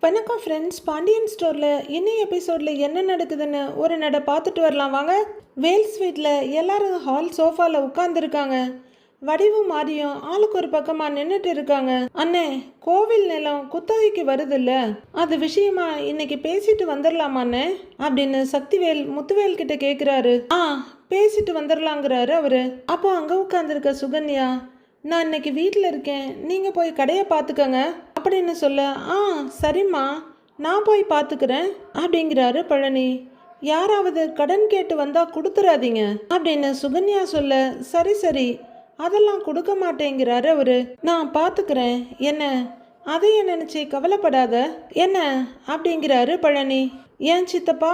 வணக்கம் ஃப்ரெண்ட்ஸ். பாண்டியன் ஸ்டோரில் இன்னும் எபிசோடில் என்ன நடக்குதுன்னு ஒரு நட பார்த்துட்டு வரலாம் வாங்க. வேல்ஸ் வீட்டில் எல்லாரும் ஹால் சோஃபாவில் உட்காந்துருக்காங்க. வடிவு மாறியும் ஆளுக்கு ஒரு பக்கமாக நின்றுட்டு இருக்காங்க. அண்ணே, கோவில் நிலம் குத்தகைக்கு வருதுல்ல, அது விஷயமா இன்னைக்கு பேசிட்டு வந்துடலாமாண்ணே அப்படின்னு சக்திவேல் முத்துவேல் கிட்ட கேட்குறாரு. பேசிட்டு வந்துடலாங்கிறாரு அவரு. அப்போ அங்கே உட்காந்துருக்க சுகன்யா, நான் இன்னைக்கு வீட்டில் இருக்கேன், நீங்கள் போய் கடையை பார்த்துக்கங்க அப்படின்னு சொல்ல, சரிம்மா, நான் போய் பார்த்துக்கிறேன் அப்படிங்கிறாரு பழனி. யாராவது கடன் கேட்டு வந்தால் கொடுத்துறாதீங்க அப்படின்னு சுகன்யா சொல்ல, சரி சரி, அதெல்லாம் கொடுக்க மாட்டேங்கிறாரு அவரு. நான் பார்த்துக்கிறேன், என்ன அதைய நினச்சி கவலைப்படாத என்ன அப்படிங்கிறாரு பழனி. ஏன் சித்தப்பா,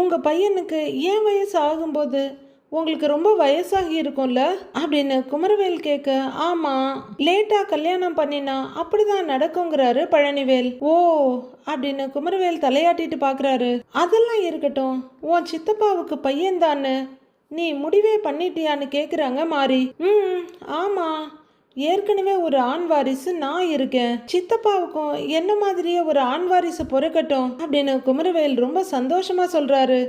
உங்கள் பையனுக்கு ஏன் வயசு ஆகும்போது உங்களுக்கு ரொம்ப வயசாகி இருக்கும்ல அப்படின்னு குமரவேல் கேட்க, ஆமாம், லேட்டாக கல்யாணம் பண்ணினா அப்படிதான் நடக்குங்கிறாரு பழனிவேல். ஓ அப்படின்னு குமரவேல் தலையாட்டிட்டு பார்க்குறாரு. அதெல்லாம் இருக்கட்டும், உன் சித்தப்பாவுக்கு பையன்தான்னு நீ முடிவே பண்ணிட்டியான்னு கேட்குறாங்க மாறி. ஆமாம், ஏற்கனவே ஒரு ஆண் வாரிசு நான் இருக்கேன், சித்தப்பாவுக்கும் என்ன மாதிரியே ஒரு ஆண் வாரிசு பொறுக்கட்டும் அப்படின்னு குமரவேல் ரொம்ப சந்தோஷமா சொல்றாரு.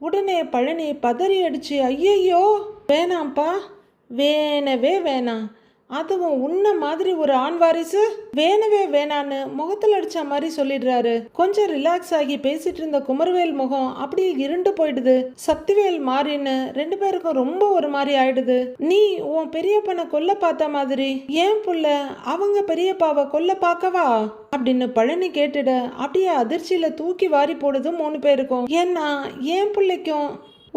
உடனே பழனி பதறி அடிச்சு, ஐயையோ வேணாம்ப்பா, வேணவே வேணாம், அதுவும் உன்ன மாதிரி ஒரு ஆண் வாரிசு வேணவே வேணான்னு முகத்தில் அடிச்ச மாதிரி சொல்லிடுறாரு. கொஞ்சம் ரிலாக்ஸ் ஆகி பேசிட்டு இருந்த குமரவேல் முகம் அப்படியே இருண்டு போயிடுது. சக்திவேல் மாறின்னு ரெண்டு பேருக்கும் ரொம்ப ஒரு மாதிரி ஆயிடுது. நீ உன் பெரியப்பனை கொல்ல பார்த்த மாதிரி ஏன் புள்ள அவங்க பெரியப்பாவை கொல்ல பார்க்கவா அப்படின்னு பழனி கேட்டுட அப்படியே அதிர்ச்சியில தூக்கி வாரி போடுது மூணு பேருக்கும். ஏன்னா என் பிள்ளைக்கும்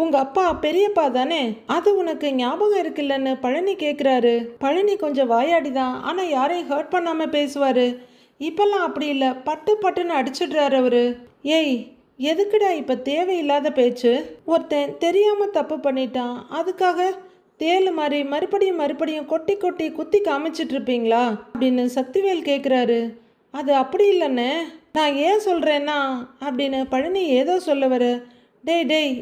உங்க அப்பா பெரியப்பா தானே, அது உனக்கு ஞாபகம் இருக்குல்லன்னு பழனி கேட்குறாரு. பழனி கொஞ்சம் வாயாடிதான், ஆனா யாரையும் ஹர்ட் பண்ணாம பேசுவாரு. இப்பெல்லாம் அப்படி இல்லை, பட்டு பட்டுன்னு அடிச்சிடுறாரு அவரு. ஏய், எதுக்குடா இப்ப தேவையில்லாத பேச்சு, ஒருத்தன் தெரியாம தப்பு பண்ணிட்டான், அதுக்காக தேலு மாதிரி மறுபடியும் கொட்டி கொட்டி குத்தி காமிச்சிட்டு இருப்பீங்களா அப்படின்னு சக்திவேல் கேட்குறாரு. அது அப்படி இல்லைன்னு நான் ஏன் சொல்றேன்னா அப்படின்னு பழனி ஏதோ சொல்லவரு. டேய்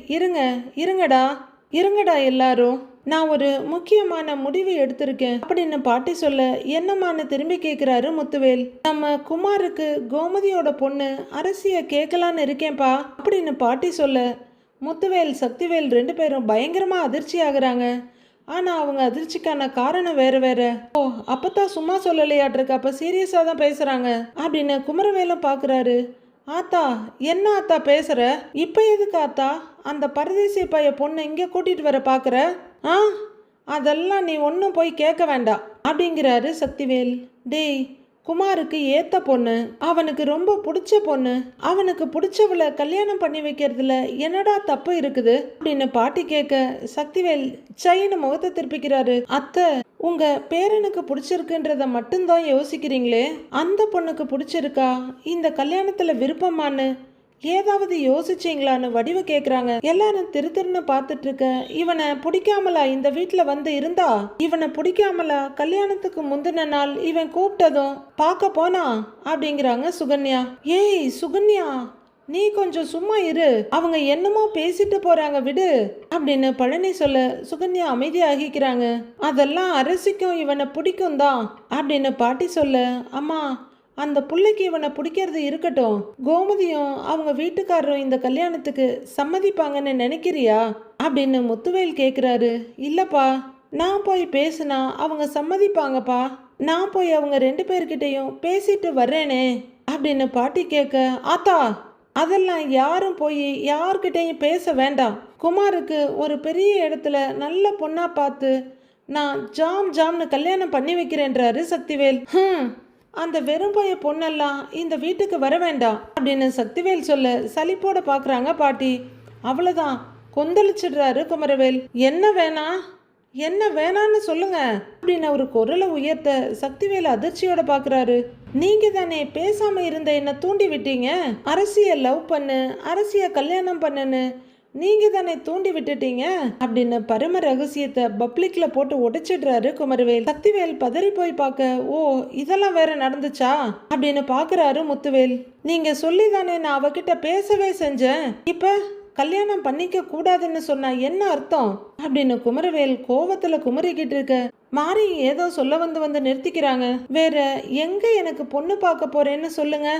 இருங்கடா எல்லாரும், நான் ஒரு முக்கியமான முடிவு எடுத்திருக்கேன் அப்படின்னு பாட்டி சொல்ல, என்னமான்னு திரும்பி கேட்குறாரு முத்துவேல். நம்ம குமாருக்கு கோமதியோட பொண்ணு அரசிய கேட்கலான்னு இருக்கேன்ப்பா அப்படின்னு பாட்டி சொல்ல, முத்துவேல் சக்திவேல் ரெண்டு பேரும் பயங்கரமா அதிர்ச்சி ஆகுறாங்க. ஆனால் அவங்க அதிர்ச்சிக்கான காரணம் வேற வேற. ஓ, அப்பத்தான் சும்மா சொல்லலையாட்டிருக்கு, அப்போ சீரியஸாக தான் பேசுகிறாங்க அப்படின்னு குமரவேலும் பார்க்குறாரு. ஆத்தா, என்ன ஆத்தா பேசுற, இப்போ எதுக்கு ஆத்தா அந்த பரதேசிய பைய பொண்ணு இங்கே கூட்டிட்டு வர பார்க்குற? அதெல்லாம் நீ ஒன்றும் போய் கேட்க வேண்டாம் அப்படிங்கிறாரு சக்திவேல். டேய், குமாருக்கு ஏத்த பொண்ணு, அவனுக்கு ரொம்ப பிடிச்ச பொண்ணு, அவனுக்கு பிடிச்சவளை கல்யாணம் பண்ணி வைக்கிறதுல என்னடா தப்பு இருக்குது அப்படின்னு பாட்டி கேட்க, சக்திவேல் சைன்னு முகத்தை திருப்பிக்கிறாரு. அத்தை, உங்க பேரனுக்கு பிடிச்சிருக்குன்றத மட்டும்தான் யோசிக்கிறீங்களே, அந்த பொண்ணுக்கு பிடிச்சிருக்கா, இந்த கல்யாணத்துல விருப்பமானு ஏதாவது யோசிச்சிங்களான்னு வடிவு கேட்குறாங்க. எல்லாரும் திருன்னு பார்த்துட்டு இருக்க, இவனை பிடிக்காமலா இந்த வீட்டில் வந்து இருந்தா, இவனை பிடிக்காமலா கல்யாணத்துக்கு முந்தின நாள் இவன் கூப்பிட்டதும் பார்க்க போனா அப்படிங்கிறாங்க சுகன்யா. ஏய் சுகன்யா, நீ கொஞ்சம் சும்மா இரு, அவங்க என்னமோ பேசிட்டு போறாங்க விடு அப்படின்னு பழனி சொல்ல, சுகன்யா அமைதியாகிக்கிறாங்க. அதெல்லாம் அரசிக்கும் இவனை பிடிக்கும் தான் அப்படின்னு பாட்டி சொல்ல, அம்மா, அந்த பிள்ளைக்கு இவனை பிடிக்கிறது இருக்கட்டும், கோமதியும் அவங்க வீட்டுக்காரரும் இந்த கல்யாணத்துக்கு சம்மதிப்பாங்கன்னு நினைக்கிறியா அப்படின்னு முத்துவேல் கேட்குறாரு. இல்லப்பா, நான் போய் பேசுனா அவங்க சம்மதிப்பாங்கப்பா, நான் போய் அவங்க ரெண்டு பேர்கிட்டையும் பேசிட்டு வர்றேனே அப்படின்னு பாட்டி கேட்க, ஆத்தா, அதெல்லாம் யாரும் போய் யார்கிட்டையும் பேச வேண்டாம், குமாருக்கு ஒரு பெரிய இடத்துல நல்ல பொண்ணா பார்த்து நான் ஜாம்னு கல்யாணம் பண்ணி வைக்கிறேன்றாரு சக்திவேல். அந்த வெறும் பைய பொண்ணெல்லாம் இந்த வீட்டுக்கு வர வேண்டாம் அப்படின்னு சக்திவேல் சொல்ல, சலிப்போட பார்க்குறாங்க பாட்டி. அவ்வளோதான், கொந்தளிச்சிடுறாரு குமரவேல். என்ன வேணான்னு சொல்லுங்க அப்படின்னு ஒரு குரலை உயர்த்த சக்திவேல் அதிர்ச்சியோட பார்க்குறாரு. நீங்க தானே பேசாம இருந்த என்ன தூண்டி விட்டீங்க, அரசிய லவ் பண்ணு, அரசிய கல்யாணம் பண்ணுன்னு நீங்க தானே தூண்டி விட்டுட்டீங்க அப்படின்னு பரம ரகசியத்தை பப்ளிக்ல போட்டு உடைச்சிடுறாரு குமரவேல். சக்திவேல் பதறி போய் பார்க்க, ஓ, இதெல்லாம் வேற நடந்துச்சா அப்படின்னு பாக்குறாரு முத்துவேல். நீங்க சொல்லி தானே நான் அவகிட்ட பேசவே செஞ்சேன், இப்ப கல்யாணம் பண்ணிக்க கூடாதுன்னு சொன்னா என்ன அர்த்தம் அப்படின்னு குமரவேல் கோவத்துல குமரிக்கிட்டு இருக்க மாறி ஏதோ சொல்ல வந்து நிறுத்திக்கிறாங்க. வேற எங்க எனக்கு பொண்ணு பார்க்க போறேன்னு சொல்லுங்க.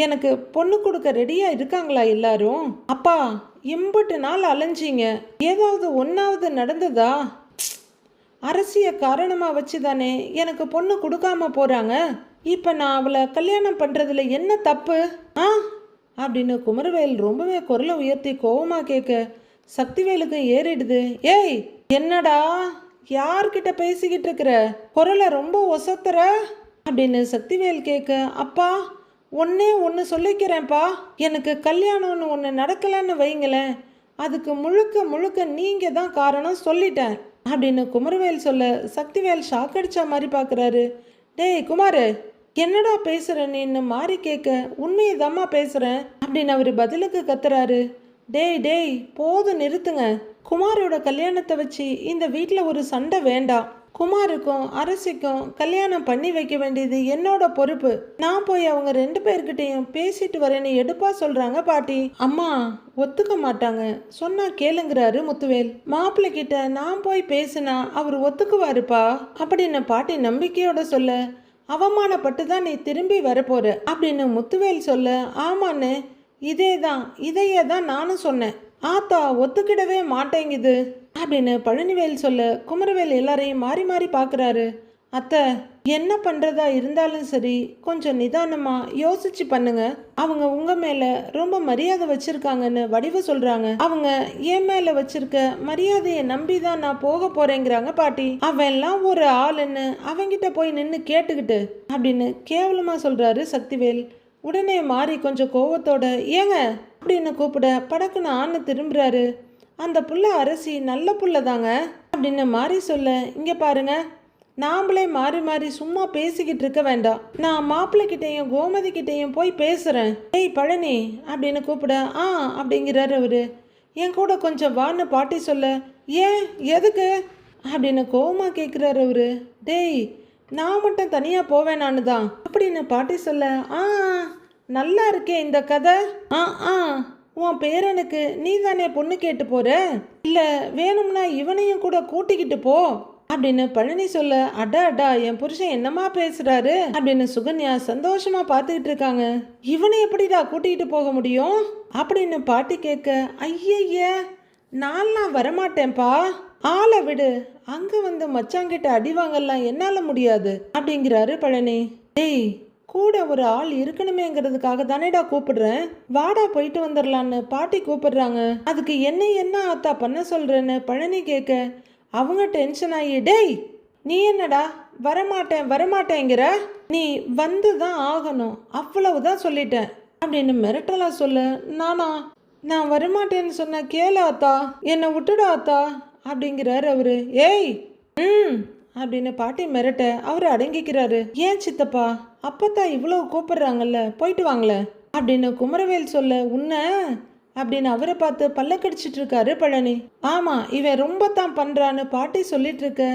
எனக்கு பொண்ணு கொடுக்க ரெடியா இருக்காங்களா எல்லாரும்? அப்பா, இம்புட்டு நாள் அலைஞ்சிங்க, ஏதாவது ஒன்னாவது நடந்ததா? அரசிய காரணமா வச்சுதானே எனக்கு பொண்ணு கொடுக்காம போறாங்க. இப்ப நான் அவளை கல்யாணம் பண்றதுல என்ன தப்பு அப்படின்னு குமரவேல் ரொம்பவே குரலை உயர்த்தி கோவமா கேட்க சக்திவேலுக்கு ஏறிடுது. ஏய், என்னடா யார்கிட்ட பேசிக்கிட்டு இருக்கிற? குரலை ரொம்ப ஒசத்துற அப்படின்னு சக்திவேல் கேட்க, அப்பா ஒன்னே ஒன்று சொல்லிக்கிறேன்ப்பா, எனக்கு கல்யாணம்னு ஒன்று நடக்கலன்னு வைங்களேன், அதுக்கு முழுக்க முழுக்க நீங்க தான் காரணம் சொல்லிட்டேன் அப்படின்னு குமரவேல் சொல்ல சக்திவேல் ஷாக் அடிச்ச மாதிரி பார்க்குறாரு. டேய் குமார், என்னடா பேசுற நீன்னு மாறி கேட்க, உண்மையதாம்மா பேசுறேன் அப்படின்னு அவர் பதிலுக்கு கத்துறாரு. டேய் போதும் நிறுத்துங்க. குமாரோட கல்யாணத்தை வச்சு இந்த வீட்டில் ஒரு சண்டை வேண்டாம். குமாருக்கும் அரசிக்கும் கல்யாணம் பண்ணி வைக்க வேண்டியது என்னோட பொறுப்பு. நான் போய் அவங்க 2 பேர்கிட்டையும் பேசிட்டு வரேன்னு எடுப்பா சொல்றாங்க பாட்டி. அம்மா ஒத்துக்க மாட்டாங்க, சொன்னா கேளுங்கிறாரு முத்துவேல். மாப்பிள்ளை கிட்ட நான் போய் பேசினா அவர் ஒத்துக்குவாருப்பா அப்படின்னு பாட்டி நம்பிக்கையோட சொல்ல, அவமானப்பட்டு தான் நீ திரும்பி வரப்போற அப்படின்னு முத்துவேல் சொல்ல, ஆமான்னு இதையே தான் நானும் சொன்னேன். ஆத்தா ஒத்துக்கிடவே மாட்டேங்குது அப்படின்னு பழனிவேல் சொல்ல குமரவேல் எல்லாரையும் மாறி மாறி பார்க்குறாரு. அத்தை, என்ன பண்ணுறதா இருந்தாலும் சரி கொஞ்சம் நிதானமா யோசிச்சு பண்ணுங்க. அவங்க உங்க மேல ரொம்ப மரியாதை வச்சிருக்காங்கன்னு வடிவ சொல்றாங்க. அவங்க என் மேல வச்சிருக்க மரியாதையை நம்பி தான் நான் போக போறேங்கிறாங்க பாட்டி. அவன் எல்லாம் ஒரு ஆளுன்னு அவங்கிட்ட போய் நின்று கேட்டுக்கிட்டு அப்படின்னு கேவலமா சொல்றாரு சக்திவேல். உடனே மாறி கொஞ்சம் கோவத்தோட ஏங்க அப்படின்னு கூப்பிட படக்குன்னு ஆன்னு திரும்புறாரு. அந்த புள்ள அரசி நல்ல புள்ள தாங்க அப்படின்னு மாறி சொல்ல, இங்க பாருங்க, நாமளே மாறி மாறி சும்மா பேசிக்கிட்டு இருக்க வேண்டாம். நான் மாப்பிள்ளைகிட்டையும் கோமதி கிட்டையும் போய் பேசுறேன். ஏய் பழனி அப்படின்னு கூப்பிட, அப்படிங்கிறாரு அவரு. என் கூட கொஞ்சம் வான்னு பாட்டி சொல்ல, ஏன் எதுக்கு அப்படின்னு கோவமா கேட்குறாரு அவரு. டேய், நான் மட்டும் தனியா போவேனான்னு தான் அப்படின்னு பாட்டி சொல்ல, நல்லா இருக்கே இந்த கதை. உன் பேரனுக்கு நீ தானே பொண்ணு கேட்டு போற, இல்ல வேணும்னா இவனையும் கூட கூட்டிக்கிட்டு போ அப்படின்னு பழனி சொல்ல, அடா என் புருஷன் என்னமா பேசுறாரு அப்படின்னு சுகன்யா சந்தோஷமா பார்த்துக்கிட்டு இருக்காங்க. இவனை எப்படிடா கூட்டிகிட்டு போக முடியும் அப்படின்னு பாட்டி கேட்க, ஐய நான்லாம் வரமாட்டேன்ப்பா, ஆளை விடு, அங்க வந்து மச்சாங்கிட்ட அடி வாங்கலாம் என்னால முடியாது அப்படிங்கிறாரு பழனி. டேய், கூட ஒரு ஆள் இருக்கணுமேங்கிறதுக்காக தானேடா கூப்பிடுறேன், வாடா போயிட்டு வந்துடலான்னு பாட்டி கூப்பிடுறாங்க. அதுக்கு என்ன ஆத்தா பண்ண சொல்றேன்னு பழனி கேட்க, அவங்க டென்ஷன் ஆகி, டேய் நீ என்னடா வரமாட்டேங்கிற, நீ வந்து தான் ஆகணும், அவ்வளவுதான் சொல்லிட்டேன் அப்படின்னு மிரட்டலா சொல்ல, நான் வரமாட்டேன்னு சொன்ன கேளு ஆத்தா, என்னை விட்டுடா ஆத்தா அப்படிங்கிறாரு அவரு. ஏய் அப்படின்னு பாட்டி மிரட்ட அவரு அடங்கிக்கிறாரு. ஏன் சித்தப்பா, அப்பத்தான் இவ்வளவு கூப்பிடுறாங்கல்ல, போயிட்டு வாங்கல அப்படின்னு குமரவேல் சொல்ல, உன்ன அப்படின்னு அவரை பார்த்து பல்ல கடிச்சிட்டு இருக்காரு பழனி. ஆமா, இவன் ரொம்ப தான் பண்றான்னு பாட்டி சொல்லிட்டு இருக்க,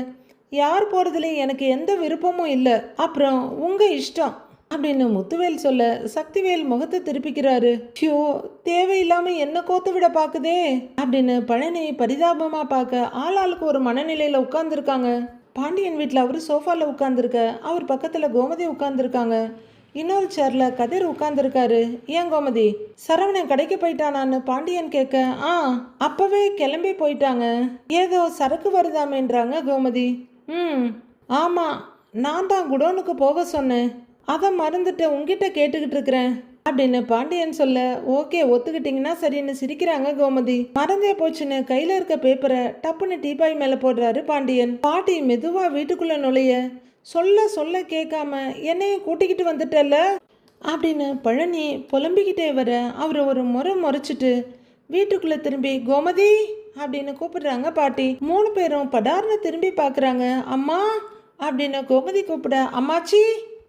யார் போறதுலயும் எனக்கு எந்த விருப்பமும் இல்லை, அப்புறம் உங்க இஷ்டம் அப்படின்னு முத்துவேல் சொல்ல சக்திவேல் முகத்தை திருப்பிக்கிறாரு. ஐயோ, தேவையில்லாம என்ன கோத்து விட பாக்குதே அப்படின்னு பழனி பரிதாபமா பார்க்க ஆளாளுக்கு ஒரு மனநிலையில உட்கார்ந்துருக்காங்க. பாண்டியன் வீட்டில் அவர் சோஃபால உட்கார்ந்துருக்க, அவர் பக்கத்துல கோமதி உட்கார்ந்துருக்காங்க. இன்னொரு சேர்ல கதிர் உட்கார்ந்துருக்காரு. ஏன் கோமதி, சரவணன் கடைக்கு போயிட்டானான்னு பாண்டியன் கேட்க, அப்பவே கிளம்பி போயிட்டாங்க, ஏதோ சரக்கு வருதாமேன்றாங்க கோமதி. ஆமா, நான் தான் குடோனுக்கு போக சொன்னேன், அதை மறந்துட்டு உங்ககிட்ட கேட்டுக்கிட்டு இருக்கிறேன் அப்படின்னு பாண்டியன் சொல்ல, ஓகே ஒத்துக்கிட்டீங்கன்னா சரின்னு சிரிக்கிறாங்க கோமதி. மறந்தே போச்சுன்னு கையில இருக்க பேப்பரை டப்புன்னு டீப்பாய் மேல போடுறாரு பாண்டியன். பாட்டி மெதுவா வீட்டுக்குள்ள நுழைய, சொல்ல கேட்காம என்னையும் கூட்டிக்கிட்டு வந்துட்டல அப்படின்னு பழனி புலம்பிக்கிட்டே வர அவர் ஒரு முறைச்சிட்டு வீட்டுக்குள்ள திரும்பி கோமதி அப்படின்னு கூப்பிடுறாங்க பாட்டி. 3 பேரும் படார்னு திரும்பி பார்க்குறாங்க. அம்மா அப்படின்னு கோமதி கூப்பிட, அம்மாச்சி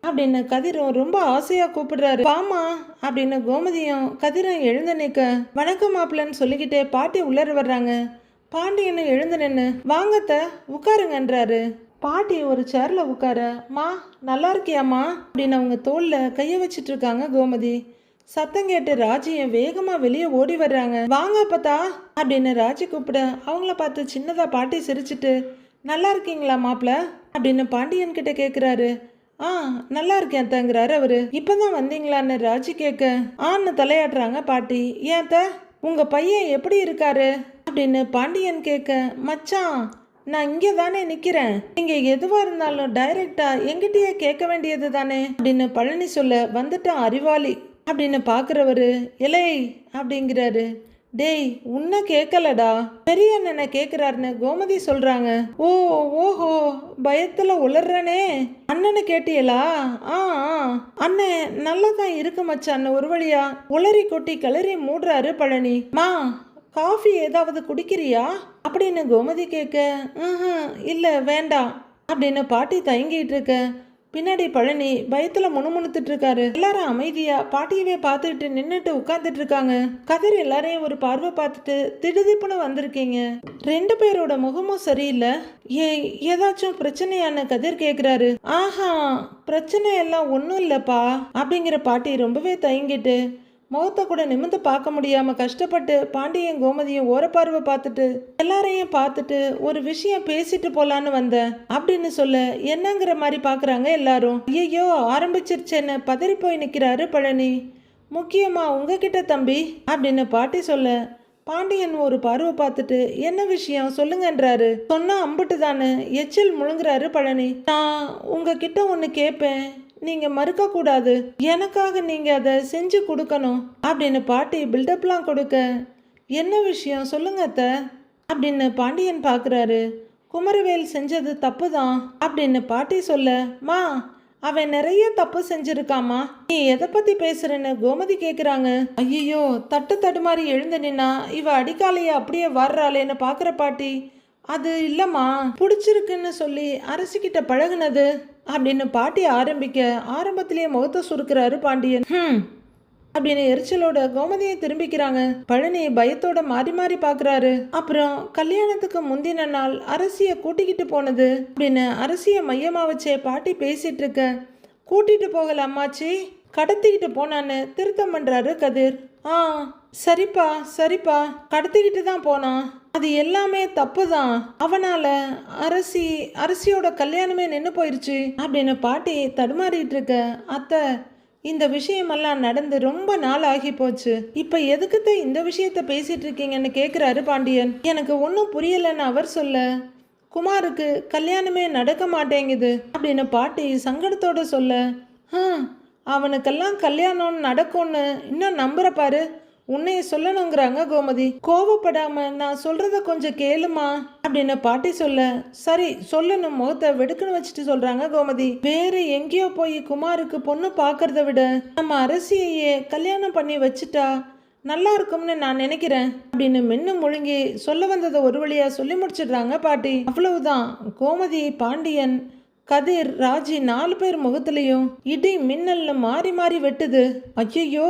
அப்படின்னு கதிரும் ரொம்ப ஆசையா கூப்பிடுறாரு. பாமா அப்படின்னு கோமதியும் கதிரும் எழுந்து நிற்க, வணக்கம் மாப்பிள்ளன்னு சொல்லிக்கிட்டே பாட்டி உள்ளர வர்றாங்க. பாண்டியன்னு எழுந்து நின்று, வாங்கத்த உட்காருங்கன்றாரு. பாட்டி ஒரு சேர்ல உட்கார, மா நல்லா இருக்கியாம்மா அப்படின்னு அவங்க தோல்ல கைய வச்சிட்டு இருக்காங்க கோமதி. சத்தம் கேட்டு ராஜியும் வேகமா வெளியே ஓடி வர்றாங்க. வாங்க அப்பத்தா அப்படின்னு ராஜி கூப்பிட அவங்கள பார்த்து சின்னதா பாட்டி சிரிச்சிட்டு, நல்லா இருக்கீங்களா மாப்பிள்ள அப்படின்னு பாண்டியன் கிட்ட கேட்குறாரு. ஆ நல்லா இருக்கேன் அத்தங்கிறாரு அவரு. இப்பதான் வந்தீங்களான்னு ராஜி கேட்க ஆன்னு தலையாடுறாங்க பாட்டி. ஏன் அத்த, உங்க பையன் எப்படி இருக்காரு அப்படின்னு பாண்டியன் கேட்க, மச்சான் நான் இங்கே தானே நிற்கிறேன், நீங்க எதுவா இருந்தாலும் டைரக்டா எங்கிட்டயே கேட்க வேண்டியது தானே அப்படின்னு பழனி சொல்ல, வந்துட்டான் அறிவாளி அப்படின்னு பார்க்குறவரு இலை அப்படிங்கிறாரு. டேய் உன்னை கேட்கலடா, பெரிய அண்ணனை கேட்குறாருன்னு கோமதி சொல்றாங்க. ஓ ஓஹோ பயத்துல உளர்றனே, அண்ணனை கேட்டியலா? ஆ அண்ணன் நல்லதான் இருக்கு மச்சான் ஒரு வழியா உளறி கொட்டி கிளறி மூடுறாரு பழனி. மா காஃபி ஏதாவது குடிக்கிறியா அப்படின்னு கோமதி கேட்க, இல்லை வேண்டாம் அப்படின்னு பாட்டி தயங்கிட்டு இருக்க. பின்னாடி பழனி பயத்துல முணுமுணுத்துட்டு இருக்காரு. எல்லாரும் அமைதியா பாட்டியவே பார்த்துட்டு நின்றுட்டு உட்கார்ந்துட்டு இருக்காங்க. கதிர் எல்லாரையும் ஒரு பார்வை பார்த்துட்டு, திடுதிப்புன்னு வந்திருக்கீங்க, 2 பேரோட முகமும் சரியில்லை, ஏதாச்சும் பிரச்சனையான்னு கதிர் கேட்குறாரு. ஆஹா பிரச்சனை எல்லாம் ஒன்றும் இல்லைப்பா அப்படிங்கிற பாட்டி ரொம்பவே தயங்கிட்டு முகத்தை கூட நிமிந்து பார்க்க முடியாம கஷ்டப்பட்டு பாண்டியன் கோமதியும் ஓரப்பார்வை பார்த்துட்டு எல்லாரையும் பார்த்துட்டு ஒரு விஷயம் பேசிட்டு போலான்னு வந்தேன் அப்படின்னு சொல்ல, என்னங்கிற மாதிரி பாக்குறாங்க எல்லாரும். ஐயோ ஆரம்பிச்சிருச்சேன்னு பதறி போய் நிக்கிறாரு பழனி. முக்கியமா உங்ககிட்ட தம்பி அப்படின்னு பாட்டி சொல்ல, பாண்டியன் ஒரு பார்வை பார்த்துட்டு என்ன விஷயம் சொல்லுங்கன்றாரு. சொன்னா அம்புட்டு தானு எச்சில் முழுங்குறாரு பழனி. நான் உங்ககிட்ட ஒன்று கேட்பேன், நீங்க மறுக்க கூடாது, எனக்காக நீங்க அதை செஞ்சு கொடுக்கணும் அப்படின்னு பாட்டி பில்டப்லாம் கொடுக்க, என்ன விஷயம் சொல்லுங்க அத்த அப்படின்னு பாண்டியன் பார்க்குறாரு. குமரவேல் செஞ்சது தப்பு தான் அப்படின்னு பாட்டி சொல்ல, மா அவன் நிறைய தப்பு செஞ்சிருக்காமா, நீ எதை பத்தி பேசுறன்னு கோமதி கேக்குறாங்க. ஐயோ தட்டு தடுமாறி எழுந்து நின்னா இவ அடிக்காலைய அப்படியே வர்றாளேன்னு பாக்குற பாட்டி, அது இல்லம்மா பிடிச்சிருக்குன்னு சொல்லி அரசிக்கிட்ட பழகுனது அப்படின்னு பாட்டி ஆரம்பிக்க, ஆரம்பத்திலேயே முகத்தை சுருக்கிறாரு பாண்டியன். அப்படின்னு எரிச்சலோட கோமதியை திரும்பிக்கிறாங்க. பழனி பயத்தோட மாறி மாறி பாக்குறாரு. அப்புறம் கல்யாணத்துக்கு முந்தின நாள் அரசிய கூட்டிக்கிட்டு போனது அப்படின்னு அரசிய மையமா வச்சே பாட்டி பேசிட்டு இருக்க, கூட்டிட்டு போகல அம்மாச்சி, கடத்திக்கிட்டு போனான்னு திருத்தம் பண்றாரு கதிர். சரிப்பா சரிப்பா, கடத்திக்கிட்டு தான் போனான், அது எல்லாமே தப்பு தான், அவனால அரசியோட கல்யாணமே நின்று போயிருச்சு அப்படின்னு பாட்டி தடுமாறிட்டு இருக்க. அத்தை இந்த விஷயமெல்லாம் நடந்து ரொம்ப நாள் ஆகி போச்சு, இப்ப எதுக்குத்த இந்த விஷயத்த பேசிட்டு இருக்கீங்கன்னு கேக்குறாரு பாண்டியன். எனக்கு ஒன்றும் புரியலன்னு அவர் சொல்ல, குமாருக்கு கல்யாணமே நடக்க மாட்டேங்குது அப்படின்னு பாட்டி சங்கடத்தோட சொல்ல, அவனுக்கெல்லாம் கல்யாணம் நடக்கும்னு இன்னும் நம்புற பாரு, உன்னைய சொல்லணுங்கிறாங்க கோமதி. கோவப்படாம நான் சொல்றத கொஞ்சம் கேளுமா அப்படின்னு பாட்டி சொல்ல, சரி சொல்லணும் முகத்தை வெடுக்குன்னு வச்சுட்டு சொல்றாங்க கோமதி. வேற எங்கேயோ போய் குமாருக்கு பொண்ணு பாக்குறத விட நம்ம அரசியையே கல்யாணம் பண்ணி வச்சுட்டா நல்லா இருக்கும்னு நான் நினைக்கிறேன் அப்படின்னு மென்னு முழுங்கி சொல்ல வந்ததை ஒரு வழியா சொல்லி முடிச்சிடுறாங்க பாட்டி. அவ்வளவுதான். கோமதி, பாண்டியன், கதிர், ராஜி 4 பேர் முகத்திலையும் இடி மின்னல்ல மாறி மாறி வெட்டுது. ஐயோ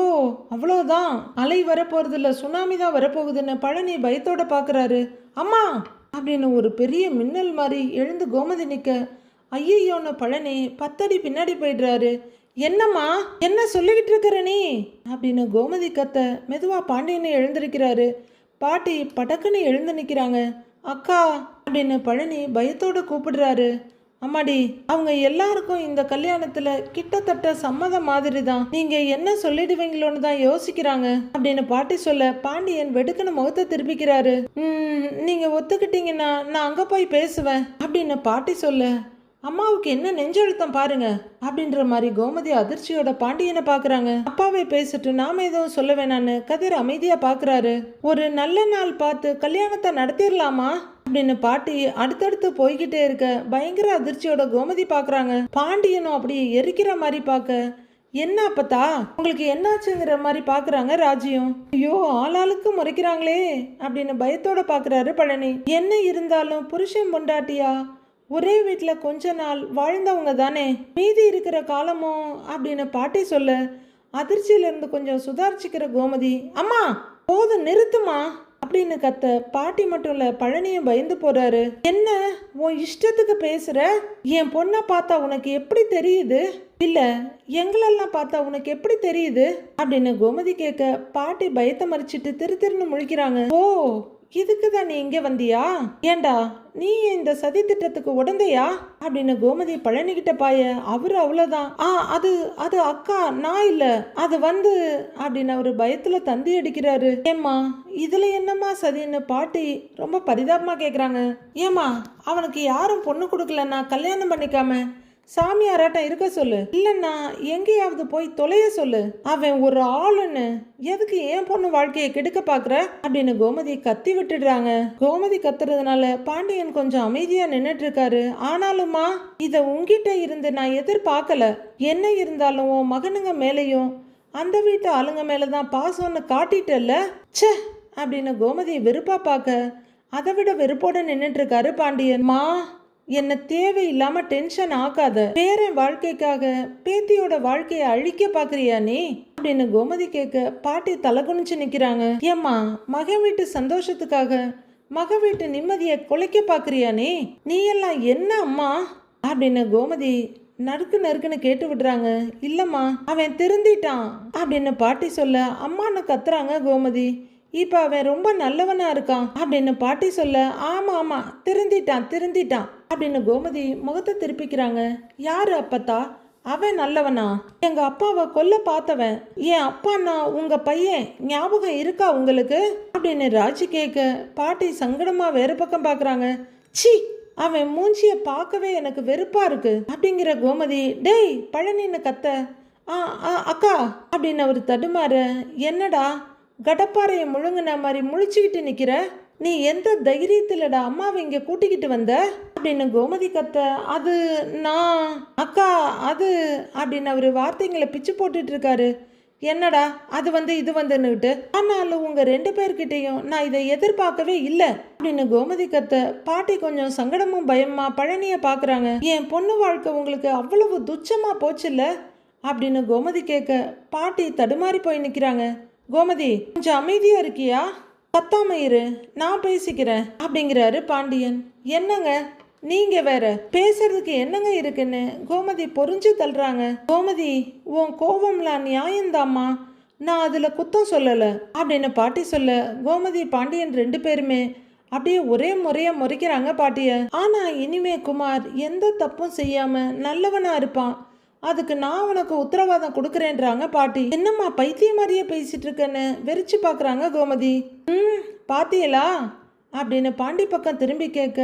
அவ்வளோதான், அலை வரப்போறது இல்ல, சுனாமி தான் வரப்போகுதுன்னு பழனி பயத்தோட பாக்குறாரு. அம்மா அப்படின்னு ஒரு பெரிய மின்னல் மாதிரி எழுந்து கோமதி நிக்க, ஐயோன்னு பழனி 10 அடி பின்னாடி போயிடுறாரு. என்னம்மா என்ன சொல்லிக்கிட்டு இருக்கிற நீ அப்படின்னு கோமதி கத்த, மெதுவா பாண்டியனை எழுந்திருக்கிறாரு. பாட்டி படக்குன்னு எழுந்து நிற்கிறாங்க. அக்கா அப்படின்னு பழனி பயத்தோட கூப்பிடுறாரு. அம்மாடி அவங்க எல்லாருக்கும் இந்த கல்யாணத்துல கிட்டத்தட்ட சம்மதம் மாதிரி தான், நீங்க என்ன சொல்லிடுவீங்களோன்னு தான் யோசிக்கிறாங்க அப்படின்னு பாட்டி சொல்ல, பாண்டியன் வெடுக்குன்னு முகத்தை திருப்பிக்கிறாரு. நீங்க ஒத்துக்கிட்டீங்கன்னா நான் அங்க போய் பேசுவேன் அப்படின்னு பாட்டி சொல்ல, அம்மாவுக்கு என்ன நெஞ்செழுத்தம் பாருங்க அப்படின்ற மாதிரி கோமதி அதிர்ச்சியோட பாண்டியனை பாக்குறாங்க. அப்பாவே பேசிட்டு நாம எதுவும் சொல்ல வேணான்னு கதிர் அமைதியா பாக்குறாரு. ஒரு நல்ல நாள் பார்த்து கல்யாணத்தை நடத்திடலாமா அப்படின்னு பாட்டி அடுத்தடுத்து போய்கிட்டே இருக்க பயங்கர அதிர்ச்சியோட கோமதி பாக்குறாங்க. பாண்டியனும் அப்படியே எரிக்கிற மாதிரி பார்க்க, என்ன அப்பத்தா உங்களுக்கு என்னாச்சுங்கிற மாதிரி பாக்குறாங்க ராஜியும். ஐயோ ஆளாளுக்கு முறைக்கிறாங்களே அப்படின்னு பயத்தோட பாக்குறாரு பழனி. என்ன இருந்தாலும் புருஷன் பொண்டாட்டியா ஒரே வீட்டில் கொஞ்ச நாள் வாழ்ந்தவங்க தானே, மீதி இருக்கிற காலமும் அப்படின்னு பாட்டி சொல்ல, அதிர்ச்சியிலிருந்து கொஞ்சம் சுதாரிச்சுக்கிற கோமதி, அம்மா போதும் நிறுத்துமா அப்படின்னு கத்த, பாட்டி மட்டும் இல்ல பழனியும் பயந்து போறாரு. என்ன உன் இஷ்டத்துக்கு பேசுற, என் பொண்ணை பார்த்தா உனக்கு எப்படி தெரியுது, இல்ல, எங்களெல்லாம் பார்த்தா உனக்கு எப்படி தெரியுது அப்படின்னு கோமதி கேட்க பாட்டி பயத்தை மறிச்சிட்டு திரு திருன்னு முழிக்கிறாங்க. ஓ, இதுக்கு தான் நீ இங்கே வந்தியா? ஏண்டா நீ இந்த சதி திட்டத்துக்கு உடந்தையா அப்படின்னு கோமதி பழனிக்கிட்ட பாய. அவரு அவ்வளவுதான். அது அது அக்கா, நான் இல்ல, அது அப்படின்னு அவரு பயத்துல தந்தி அடிக்கிறாரு. ஏம்மா இதுல என்னம்மா சதின்னு பாட்டி ரொம்ப பரிதாபமா கேக்குறாங்க. ஏம்மா அவனுக்கு யாரும் பொண்ணு கொடுக்கலன்னா கல்யாணம் பண்ணிக்காம சாமியாராட்டம் இருக்க சொல்லு, இல்லைன்னா எங்கேயாவது போய் தொலைய சொல்லு. அவன் ஒரு ஆளுன்னு எதுக்கு ஏன் பொண்ணு வாழ்க்கையை கெடுக்க பாக்குற அப்படின்னு கோமதி கத்தி விட்டுடுறாங்க. கோமதி கத்துறதுனால பாண்டியன் கொஞ்சம் அமைதியா நின்னுட்டு இருக்காரு. ஆனாலுமா இத உங்ககிட்ட இருந்து நான் எதிர்பார்க்கல. என்ன இருந்தாலும் உன் மகனுங்க மேலையும் அந்த வீட்டு ஆளுங்க மேலதான் பாசம்னு காட்டிட்டல்ல ச்சே அப்படின்னு கோமதி வெறுப்பா பார்க்க அதை விட வெறுப்போட நின்னுட்டு இருக்காரு பாண்டியன். மா என்ன தேவையில்லாம டென்ஷன் ஆக்காத. பேரன் வாழ்க்கைக்காக பேத்தியோட வாழ்க்கையை அழிக்க பாக்குறியா நீ அப்படின்னு கோமதி கேட்க பாட்டி தலை குனிச்சு நிக்கிறாங்க. ஏம்மா மகன் வீட்டு சந்தோஷத்துக்காக மக வீட்டு நிம்மதியை குலைக்க பாக்குறியா நீ எல்லாம் என்ன அம்மா அப்படின்னு கோமதி நறுக்குன்னு கேட்டு விடுறாங்க. இல்லம்மா அவன் திருந்திட்டான் அப்படின்னு பாட்டி சொல்ல அம்மான்னு கத்துறாங்க கோமதி. இப்ப அவன் ரொம்ப நல்லவனா இருக்கான் அப்படின்னு பாட்டி சொல்ல ஆமா ஆமா திருந்திட்டான் அப்படின்னு கோமதி முகத்தை திருப்பிக்கிறாங்க. யாரு அப்பத்தா அவன் நல்லவனா? எங்க அப்பாவை கொல்ல பார்த்தவன் என் அப்பான்னா உங்க பையன் ஞாபகம் இருக்கா உங்களுக்கு அப்படின்னு ராஜி கேட்க பாட்டி சங்கடமா வேற பக்கம் பாக்குறாங்க. சி அவன் மூஞ்சிய பார்க்கவே எனக்கு வெறுப்பா இருக்கு அப்படிங்கிற கோமதி டேய் பழனின்னு கத்த. அக்கா அப்படின்னு அவர் தடுமாற. என்னடா கடப்பாறையை முழுங்கின மாதிரி முழிச்சுக்கிட்டு நிக்கிற? நீ எந்த தைரியத்துலடா அம்மாவை இங்க கூட்டிக்கிட்டு வந்த அப்படின்னு கோமதி கத்த. அது நான் அக்கா அது அப்படின்னு அவரு வார்த்தைங்களை பிச்சு போட்டுட்டு இருக்காரு. என்னடா அது இது வந்துன்னுட்டு. ஆனாலும் உங்க 2 பேர்கிட்டையும் நான் இதை எதிர்பார்க்கவே இல்லை அப்படின்னு கோமதி கத்த. பாட்டி கொஞ்சம் சங்கடமும் பயமா பழனிய பாக்குறாங்க. என் பொண்ணு வாழ்க்கை உங்களுக்கு அவ்வளவு துச்சமா போச்சுல்ல அப்படின்னு கோமதி கேட்க பாட்டி தடுமாறி போய் நிக்கிறாங்க. கோமதி கொஞ்சம் அமைதியா இருக்கியா? கத்தாம இரு, நான் பேசிக்கிறேன் அப்படிங்கிறாரு பாண்டியன். என்னங்க நீங்க வேற பேசுறதுக்கு என்னங்க இருக்குன்னு கோமதி பொறிஞ்சு தள்ளுறாங்க. கோமதி உன் கோபம்லாம் நியாயம்தாம்மா, நான் அதுல குத்தம் சொல்லல அப்படின்னு பாட்டி சொல்ல கோமதி பாண்டியன் 2 பேருமே அப்படியே ஒரே முறையா முறைக்கிறாங்க பாட்டிய. ஆனா இனிமே குமார் எந்த தப்பும் செய்யாம நல்லவனா இருப்பான், அதுக்கு நான் உனக்கு உத்தரவாதம் கொடுக்குறேன்றாங்க பாட்டி. என்னம்மா பைத்திய மாதிரியே பேசிட்டு இருக்கேன்னு வெறிச்சு பாக்குறாங்க கோமதி. பாத்தியலா அப்படின்னு பாண்டி பக்கம் திரும்பி கேட்க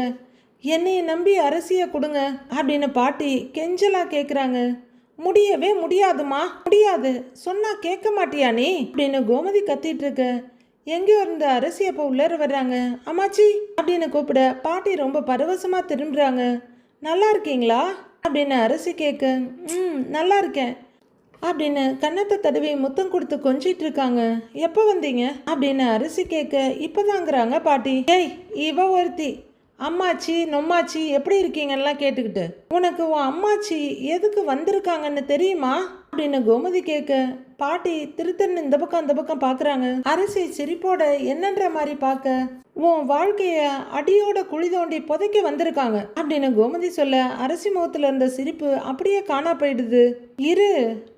என்னைய நம்பி அரசிய கொடுங்க அப்படின்னு பாட்டி கெஞ்சலா கேக்குறாங்க. முடியவே முடியாதுமா, முடியாது சொன்னா கேட்க மாட்டியா நீ அப்படின்னு கோமதி கத்திட்டு இருக்க. எங்கேயோ இருந்த அரசி அப்போ உள்ளர வர்றாங்க. அம்மாச்சி அப்படின்னு கூப்பிட பாட்டி ரொம்ப பரவசமா திரும்புறாங்க. நல்லா இருக்கீங்களா அப்படின்னு அரசி கேட்க நல்லா இருக்கேன் அப்படின்னு கன்னத்தை தடவி முத்தம் கொடுத்து கொஞ்சிட்டு இருக்காங்க. எப்போ வந்தீங்க அப்படின்னு அரசி கேட்க இப்போதாங்கிறாங்க பாட்டி. ஏய் இவ ஒருத்தி அம்மாச்சி நொம்மாச்சி எப்படி இருக்கீங்கலாம் கேட்டுக்கிட்டு உனக்கு உன் அம்மாச்சி எதுக்கு வந்திருக்காங்கன்னு தெரியுமா அப்படின்னு கோமதி கேட்க பாட்டி திருத்தன்னு இந்த பக்கம் அந்த பக்கம் பாக்குறாங்க. அரசி சிரிப்போட என்னன்ற மாதிரி பார்க்க உன் வாழ்க்கைய அடியோட குழி தோண்டி புதைக்க வந்திருக்காங்க அப்படின்னு கோமதி சொல்ல அரசி முகத்துல இருந்த சிரிப்பு அப்படியே காணா போயிடுது. இரு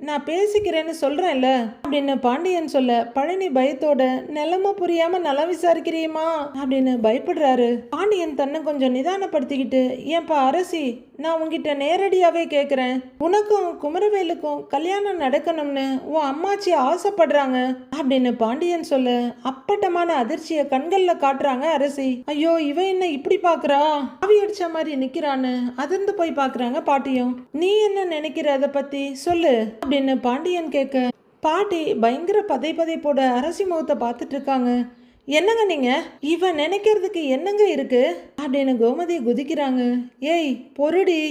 நான் பேசிக்கிறேன்னு சொல்றேன்ல அப்படின்னு பாண்டியன் சொல்ல பழனி பயத்தோட நிலைமை புரியாம நலம் விசாரிக்கிறியமா அப்படின்னு பயப்படுறாரு. பாண்டியன் தன்னை கொஞ்சம் நிதானப்படுத்திக்கிட்டு ஏன்பா அரசி நான் உங்ககிட்ட நேரடியாவே கேட்குறேன், உனக்கும் குமரவேலுக்கும் கல்யாணம் நடக்கணும்னு உன் அம்மாச்சி ஆசைப்படுறாங்க அப்படின்னு பாண்டியன் சொல்ல அப்பட்டமான அதிர்ச்சியை கண்கள்ல காட்டுறாங்க அரசி. ஐயோ இவ என்ன இப்படி பாக்குறா, ஆவி அடிச்ச மாதிரி நிக்கிறான்னு அதிர்ந்து போய் பாக்குறாங்க பாட்டியும். நீ என்ன நினைக்கிற அதை பத்தி சொல்லு அப்படின்னு பாண்டியன் கேட்க பாட்டி பயங்கர பதைப்போட அரசி முகத்தை பார்த்துட்டு இருக்காங்க. என்னங்க நீங்க இவன் நினைக்கிறதுக்கு என்னங்க இருக்கு அப்படின்னு கோமதி குதிக்கிறாங்க. ஏய் பொருடி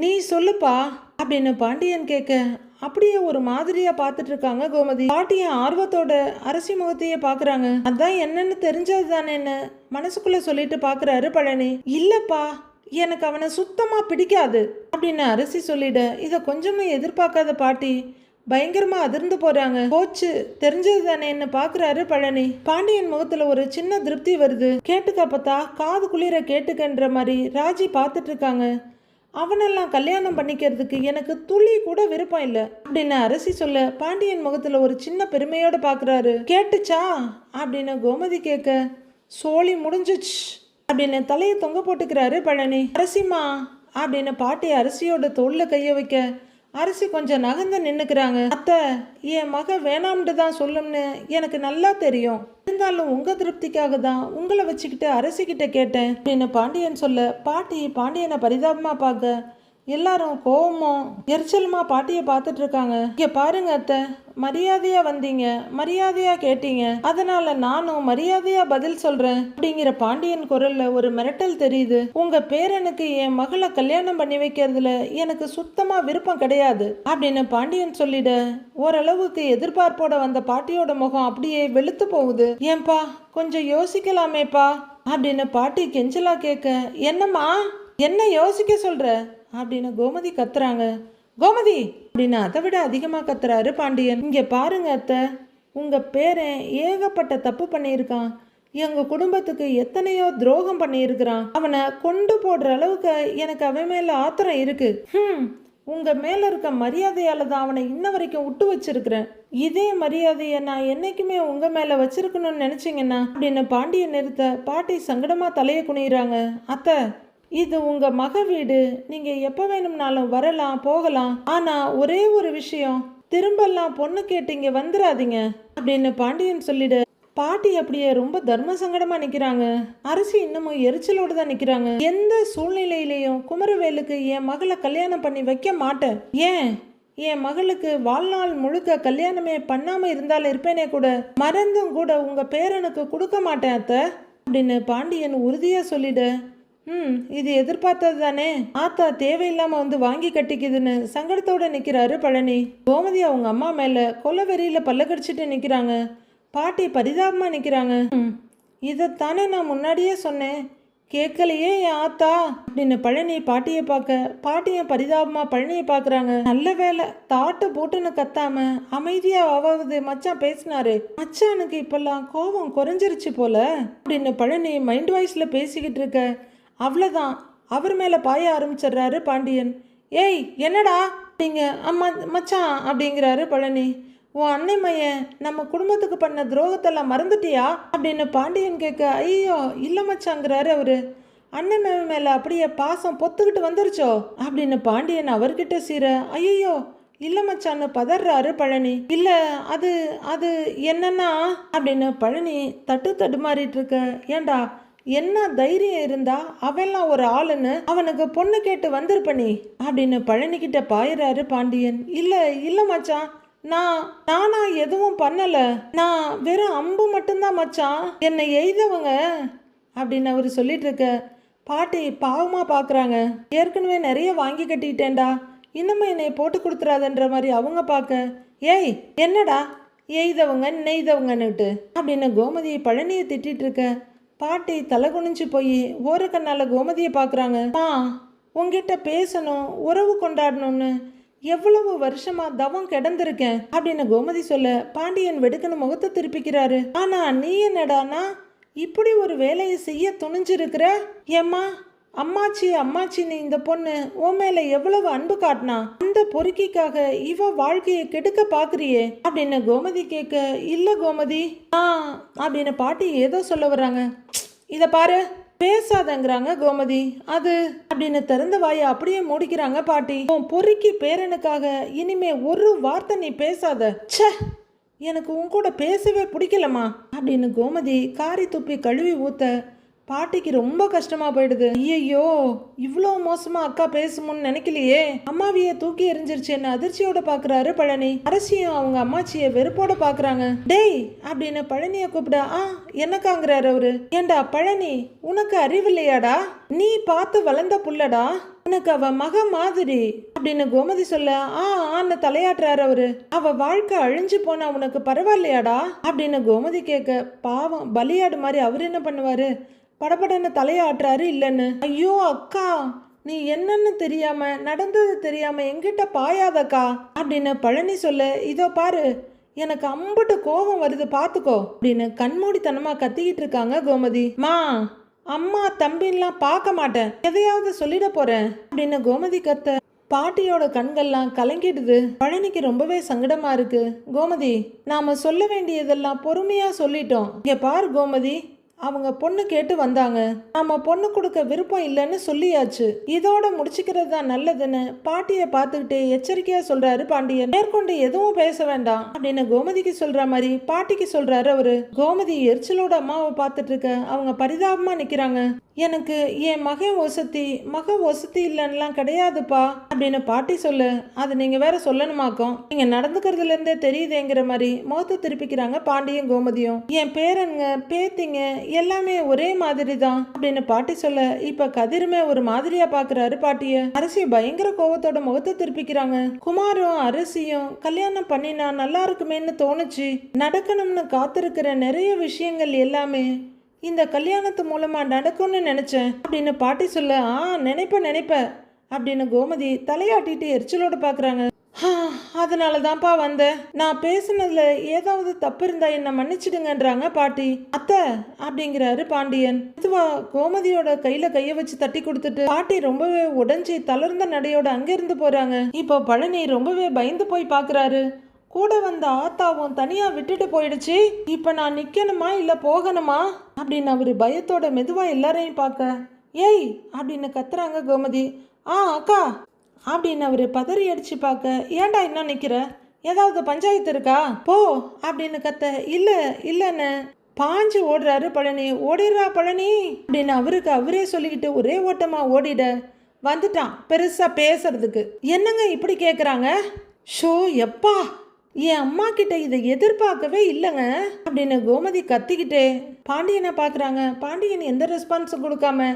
நீ சொல்லுப்பா அப்படின்னு பாண்டியன் கேட்க அப்படியே ஒரு மாதிரியா பார்த்துட்டு இருக்காங்க கோமதி. பாட்டிய ஆர்வத்தோட அரசி முகத்தையே பாக்குறாங்க. அதான் என்னன்னு தெரிஞ்சது தானேன்னு மனசுக்குள்ள சொல்லிட்டு பாக்குறாரு பழனி. இல்லப்பா எனக்கு அவனை சுத்தமா பிடிக்காது அப்படின்னு அரசி சொல்லிட இத கொஞ்சமே எதிர்பார்க்காத பாட்டி பயங்கரமா அதிர்ந்து போறாங்க. போச்சு தெரிஞ்சது தானேன்னு பாக்குறாரு பழனி. பாண்டியன் முகத்துல ஒரு சின்ன திருப்தி வருது. கேட்டுக்க பார்த்தா காது குளிர கேட்டுக்கன்ற மாதிரி ராஜி பார்த்துட்டு இருக்காங்க. அவனெல்லாம் கல்யாணம் பண்ணிக்கிறதுக்கு எனக்கு துளி கூட விருப்பம் இல்லை அப்படின்னு அரசி சொல்ல பாண்டியன் முகத்துல ஒரு சின்ன பெருமையோட பாக்குறாரு. கேட்டுச்சா அப்படின்னு கோமதி கேட்க சோழி முடிஞ்சிச்சு அப்படின்னு தலையை தொங்க போட்டுக்கிறாரு பழனி. அரசிமா அப்படின்னு பாட்டி அரசியோட தோல்ல கைய வைக்க அரசி கொஞ்சம் நகர்ந்து நின்னுக்கிறாங்க. அத்தை, என் மக வேணாம்னு தான் சொல்லும்னு எனக்கு நல்லா தெரியும். இருந்தாலும் உங்க திருப்திக்காக தான் உங்களை வச்சுக்கிட்டு அரசிக்கிட்ட கேட்டேன் அப்படின்னு பாண்டியன் சொல்ல பாட்டி பாண்டியனை பரிதாபமா பார்க்க எல்லாரும் கோவமும் எரிச்சலுமா பாட்டியை பார்த்துட்டு இருக்காங்க. இங்க பாருங்க அத்தை, மரியாதையா வந்தீங்க, மரியாதையா கேட்டீங்க, அதனால நானும் மரியாதையா பதில் சொல்றேன் அப்படிங்கிற பாண்டியன் குரல்ல ஒரு மிரட்டல் தெரியுது. உங்க பேரனுக்கு என் மகளை கல்யாணம் பண்ணி வைக்கிறதுல எனக்கு சுத்தமா விருப்பம் கிடையாது அப்படின்னு பாண்டியன் சொல்லிட ஓரளவுக்கு எதிர்பார்ப்போட வந்த பாட்டியோட முகம் அப்படியே வெளுத்து போகுது. ஏன்பா கொஞ்சம் யோசிக்கலாமேப்பா அப்படின்னு பாட்டி கெஞ்சலா கேட்க என்னம்மா என்ன யோசிக்க சொல்ற அப்படின்னு கோமதி கத்துறாங்க. கோமதி அப்படின்னு அதை விட அதிகமாக கத்துறாரு பாண்டியன். இங்கே பாருங்க அத்தை, உங்கள் பேரன் ஏகப்பட்ட தப்பு பண்ணியிருக்கான். எங்கள் குடும்பத்துக்கு எத்தனையோ துரோகம் பண்ணியிருக்கிறான். அவனை கொண்டு போடுற அளவுக்கு எனக்கு அவன் மேலே ஆத்திரம் இருக்கு. உங்கள் மேலே இருக்க மரியாதையால் தான் அவனை இன்ன வரைக்கும் விட்டு வச்சிருக்கிறேன். இதே மரியாதையை நான் என்னைக்குமே உங்கள் மேலே வச்சிருக்கணும்னு நினச்சிங்கன்னா அப்படின்னு பாண்டியன் நிறுத்த பாட்டி சங்கடமாக தலையை குனிகிறாங்க. அத்தை, இது உங்க மக வீடு, நீங்க எப்ப வேணும்னாலும் வரலாம் போகலாம். ஆனா ஒரே ஒரு விஷயம், திரும்பலாம் பொண்ணு கேட்டு இங்க வந்துடாதீங்க அப்படின்னு பாண்டியன் சொல்லிடு. பாட்டி அப்படியே ரொம்ப தர்ம சங்கடமா நிக்கிறாங்க. அரசி இன்னமும் எரிச்சலோடு தான் நிக்கிறாங்க. எந்த சூழ்நிலையிலையும் குமரவேலுக்கு என் மகளை கல்யாணம் பண்ணி வைக்க மாட்டேன். ஏன் என் மகளுக்கு வாழ்நாள் முழுக்க கல்யாணமே பண்ணாம இருந்தாலும் இருப்பேனே கூட, மறந்தும் கூட உங்க பேரனுக்கு கொடுக்க மாட்டேன் அத்தை அப்படின்னு பாண்டியன் உறுதியா சொல்லிடு. இது எதிர்பார்த்தது தானே, ஆத்தா தேவையில்லாம வந்து வாங்கி கட்டிக்குதுன்னு சங்கடத்தோட நிக்கிறாரு பழனி. கோமதி அவங்க அம்மா மேல கொலவெறியில பல்ல கடிச்சிட்டு நிக்கிறாங்க. பாட்டி பரிதாபமா நிக்கிறாங்க. இதைத்தானே நான் முன்னாடியே சொன்னேன், கேட்கலையே என் ஆத்தா அப்படின்னு பழனி பாட்டியை பார்க்க பாட்டியும் பரிதாபமா பழனியை பார்க்குறாங்க. நல்ல வேலை தாட்டு போட்டுன்னு கத்தாம அமைதியா ஆவாவது மச்சான் பேசினாரு. மச்சானுக்கு இப்பெல்லாம் கோபம் குறைஞ்சிருச்சு போல அப்படின்னு பழனி மைண்ட் வாய்ஸ்ல பேசிக்கிட்டு இருக்க அவ்வளோதான் அவர் மேலே பாய ஆரம்பிச்சிடுறாரு பாண்டியன். ஏய் என்னடா அப்படிங்க அம்மா மச்சான் அப்படிங்கிறாரு பழனி. உன் அன்னை மையன் நம்ம குடும்பத்துக்கு பண்ண துரோகத்தெல்லாம் மறந்துட்டியா அப்படின்னு பாண்டியன் கேட்க ஐயோ இல்லை மச்சாங்கிறாரு அவரு. அன்னை மேலே அப்படியே பாசம் பொத்துக்கிட்டு வந்துருச்சோ அப்படின்னு பாண்டியன் அவர்கிட்ட சீர ஐயோ இல்லை மச்சான்னு பதறாரு பழனி. இல்லை அது அது என்னன்னா அப்படின்னு பழனி தடுமாறிட்டு இருக்க. ஏண்டா என்ன தைரியம் இருந்தா அவெல்லாம் ஒரு ஆளுன்னு அவனுக்கு பொண்ணு கேட்டு வந்திருப்பனி அப்படின்னு பழனிக்கிட்ட பாயிறாரு பாண்டியன். இல்ல மச்சான், நானா எதுவும் பண்ணல, நான் வெறும் அம்பு மட்டும்தான் மச்சான், என்னை எய்தவங்க அப்படின்னு அவரு சொல்லிட்டு இருக்க பாட்டி பாவமா பாக்குறாங்க. ஏற்கனவே நிறைய வாங்கி கட்டிட்டேன்டா, இன்னமும் என்னை போட்டு கொடுத்துறாதன்ற மாதிரி அவங்க பார்க்க ஏய் என்னடா எய்தவங்க நெய்தவங்கன்னுட்டு அப்படின்னு கோமதி பழனியை திட்டிட்டு இருக்க பாட்டி தலை குனிஞ்சு போய் ஓர கண்ணால கோமதியை பார்க்குறாங்க. உங்ககிட்ட பேசணும் உறவு கொண்டாடணும்னு எவ்வளவு வருஷமா தவம் கிடந்திருக்கேன் அப்படின்னு கோமதி சொல்ல பாண்டியன் வெடுக்குன்னு முகத்தை திருப்பிக்கிறாரு. ஆனா நீ என்னடானா இப்படி ஒரு வேலையை செய்ய துணிஞ்சிருக்கிற? ஏம்மா அம்மாச்சின்னு இந்த பொண்ணு உன் மேல எவ்வளவு அன்பு காட்டினா, அந்த பொறுக்கிக்காக இவ வாழ்க்கையை கெடுக்க பாக்குறியே அப்படின்னு கோமதி கேட்க இல்ல கோமதி அப்படின்னு பாட்டி ஏதோ சொல்ல வர்றாங்க. இத பாரு பேசாதங்கிறாங்க கோமதி. அது அப்படின்னு திறந்த வாயை அப்படியே மூடிக்கிறாங்க பாட்டி. உன் பொறுக்கி பேரனுக்காக இனிமே ஒரு வார்த்தை நீ பேசாத. ச்சே, எனக்கு உன் கூட பேசவே பிடிக்கலம்மா அப்படின்னு கோமதி காரி துப்பி கழுவி ஊத்த பாட்டிக்கு ரொம்ப கஷ்டமா போயிடுது. ஐயோ இவ்வளோ மோசமா அக்கா பேசுமுன்னு நினைக்கலையே, அம்மாவிய தூக்கி எரிஞ்சிருச்சுன்னு அதிர்ச்சியோட பாக்குறாரு பழனி. அரசியும் அவங்க அம்மாச்சிய வெறுப்போட பாக்குறாங்க. டேய் அப்படின்னு பழனிய கூப்பிட என்னக்காங்கிறாரு அவரு. ஏண்டா பழனி, உனக்கு அறிவில்லையாடா? நீ பார்த்து வளர்ந்த புள்ளடா, உனக்கு அவ மக மாதிரி அப்படின்னு கோமதி சொல்ல ஆன்னு தலையாட்டுறாரு அவரு. அவ வாழ்க்கை அழிஞ்சு போனா உனக்கு பரவாயில்லையாடா அப்படின்னு கோமதி கேட்க பாவம் பலியாடு மாதிரி அவர் என்ன பண்ணுவாரு, படபடன்னு தலையாட்டுறாரு இல்லைன்னு. ஐயோ அக்கா, நீ என்னன்னு தெரியாம நடந்தது தெரியாம எங்கிட்ட பாயாதக்கா அப்படின்னு பழனி சொல்ல இதோ பாரு எனக்கு அம்புட்டு கோபம் வருது பாத்துக்கோ அப்படின்னு கண்மூடித்தனமா கத்திக்கிட்டு இருக்காங்க கோமதி. அம்மா தம்பின்லாம் பார்க்க மாட்டேன், எதையாவது சொல்லிட போறேன் அப்படின்னு கோமதி கத்த பாட்டியோட கண்கள்லாம் கலங்கிடுது. பழனிக்கு ரொம்பவே சங்கடமா இருக்கு. கோமதி, நாம சொல்ல வேண்டியதெல்லாம் பொறுமையா சொல்லிட்டோம். இங்க பாரு கோமதி, அவங்க பொண்ணு கேட்டு வந்தாங்க, நாம பொண்ணு கொடுக்க விருப்பம் இல்லைன்னு சொல்லியாச்சு, இதோட முடிச்சுக்கிறது தான் நல்லதுன்னு பாட்டியை பார்த்துக்கிட்டே எச்சரிக்கையா சொல்றாரு பாண்டியன். மேற்கொண்டு எதுவும் பேச வேண்டாம் அப்படின்னு கோமதிக்கு சொல்ற மாதிரி பாட்டிக்கு சொல்றாரு அவரு. கோமதி எரிச்சலோட அம்மாவை பார்த்துட்டு இருக்க அவங்க பரிதாபமா நிக்கிறாங்க. எனக்கு என் மகன் ஒசத்தி இல்லைன்னுலாம் கிடையாதுப்பா அப்படின்னு பாட்டி சொல்லு. அது நீங்க வேற சொல்லணுமாக்கும், நீங்க நடந்துக்கிறதுல இருந்தே தெரியுதேங்கிற மாதிரி முகத்தை திருப்பிக்கிறாங்க பாண்டியும் கோமதியும். என் பேரனுங்க பேத்திங்க எல்லாமே ஒரே மாதிரி தான் அப்படின்னு பாட்டி சொல்ல, இப்ப கதிருமே ஒரு மாதிரியா பாக்குறாரு பாட்டிய. அரசி பயங்கர கோவத்தோட முகத்தை திருப்பிக்கிறாங்க. குமாரும் அரசியும் கல்யாணம் பண்ணினா நல்லா இருக்குமேன்னு தோணுச்சு. நடக்கணும்னு காத்திருக்கிற நிறைய விஷயங்கள் எல்லாமே இந்த கல்யாணத்து மூலமா நடக்கும்னு நினைச்சேன் அப்படின்னு பாட்டி சொல்ல, நினைப்ப அப்படின்னு கோமதி தலையாட்டிட்டு எரிச்சலோட பாக்குறாங்க. அதனால தான்ப்பா வந்தேன், நான் பேசுனதுல ஏதாவது தப்பு இருந்தா என்ன மன்னிச்சிடுங்கன்றாங்க பாட்டி. அத்தை அப்படிங்கிறாரு பாண்டியன். இதுவா கோமதியோட கையில கைய வச்சு தட்டி கொடுத்துட்டு பாட்டி ரொம்பவே உடைஞ்சி தளர்ந்த நடையோட அங்கிருந்து போறாங்க. இப்போ பழனி ரொம்பவே பயந்து போய் பாக்குறாரு. கூட வந்த ஆத்தாவும் தனியா விட்டுட்டு போயிடுச்சு, இப்ப நான் நிக்கணுமா இல்ல போகணுமா அப்படின்னு அவரு பயத்தோட மெதுவா எல்லாரையும் பார்க்க, ஏய் அப்படின்னு கத்துறாங்க கோமதி. அக்கா அப்படின்னு அவரு பதறி அடிச்சு பார்க்க, ஏன்டா இன்னும் நிக்கிற, ஏதாவது பஞ்சாயத்து இருக்கா, போ அப்படின்னு கத்த. இல்லன்னு பாஞ்சு ஓடுறாரு பழனி. ஓடிடுறா பழனி அப்படின்னு அவருக்கு அவரே சொல்லிக்கிட்டு ஒரே ஓட்டமா ஓடிட வந்துட்டான் பெருசா பேசுறதுக்கு. என்னங்க இப்படி கேக்குறாங்க, ஷோ எப்பா என் அம்மா கிட்ட இதை எதிர்பார்க்கவே இல்லைங்க அப்படின்னு கோமதி கத்திக்கிட்டே பாண்டியனை பாக்குறாங்க. பாண்டியன் எந்த ரெஸ்பான்ஸும் கொடுக்காம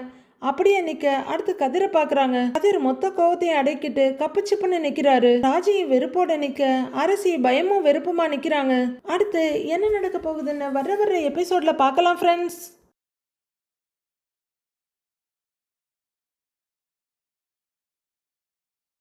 அப்படியே நிக்க அடுத்து கதிரை பாக்குறாங்க. கதிர் மொத்த கோவத்தையும் அடக்கிட்டு கப்புச்சிப்புன்னு நிக்கிறாரு. ராஜியும் வெறுப்போட நிக்க அரசி பயமும் வெறுப்புமா நிக்கிறாங்க. அடுத்து என்ன நடக்க போகுதுன்னு வர்ற எபிசோட்ல பார்க்கலாம் ஃப்ரெண்ட்ஸ்.